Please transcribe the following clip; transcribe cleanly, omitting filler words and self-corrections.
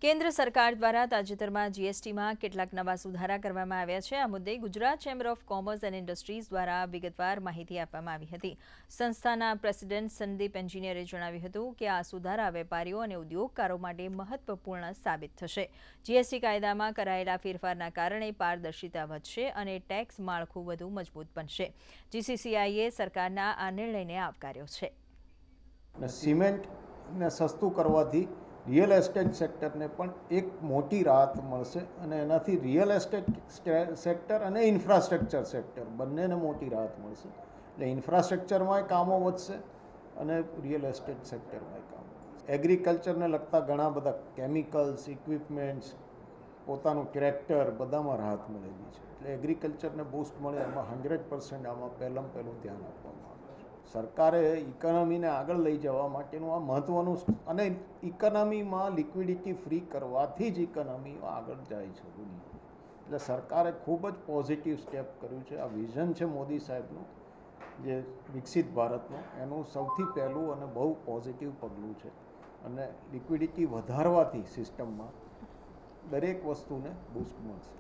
કેન્દ્ર સરકાર દ્વારા તાજેતરમાં જીએસટીમાં કેટલાક નવા સુધારા કરવામાં આવ્યા છે। આ મુદ્દે Gujarat chamber of commerce and industries દ્વારા વિગતવાર માહિતી આપવામાં આવી હતી। સંસ્થાના પ્રેસિડેન્ટ સંદીપ એન્જિનિયરે જણાવ્યું હતું કે આ સુધારા વેપારીઓ અને ઉદ્યોગકારો માટે મહત્વપૂર્ણ સાબિત થશે। જીએસટી કાયદામાં કરાયેલા ફેરફારના કારણે પારદર્શિતા વધશે અને ટેક્સ માળખું વધુ મજબૂત બનશે। જીસીસીઆઈએ સરકારના આ નિર્ણયને આવકાર્યો છે। સિમેન્ટને સસ્તું કરવાથી રિયલ એસ્ટેટ સેક્ટરને પણ એક મોટી રાહત મળશે અને એનાથી રિયલ એસ્ટેટ સેક્ટર અને ઇન્ફ્રાસ્ટ્રક્ચર સેક્ટર બંનેને મોટી રાહત મળશે। એટલે ઇન્ફ્રાસ્ટ્રક્ચરમાં કામો વધશે અને રિયલ એસ્ટેટ સેક્ટરમાં કામો વધશે। એગ્રીકલ્ચરને લગતા ઘણા બધા કેમિકલ્સ, ઇક્વિપમેન્ટ્સ, પોતાનું ટ્રેક્ટર બધામાં રાહત મળેલી છે। એટલે એગ્રીકલ્ચરને બૂસ્ટ મળે એમાં 100% આમાં પહેલું ધ્યાન આપવામાં આવે છે। સરકારે ઇકોનોમીને આગળ લઈ જવા માટેનું આ મહત્ત્વનું અને ઇકોનોમીમાં લિક્વિડિટી ફ્રી કરવાથી જ ઇકોનોમી આગળ જાય છે દુનિયા। એટલે સરકારે ખૂબ જ પોઝિટિવ સ્ટેપ કર્યું છે। આ વિઝન છે મોદી સાહેબનું, જે વિકસિત ભારતનું, એનું સૌથી પહેલું અને બહુ પોઝિટિવ પગલું છે અને લિક્વિડિટી વધારવાથી સિસ્ટમમાં દરેક વસ્તુને બૂસ્ટ મળશે।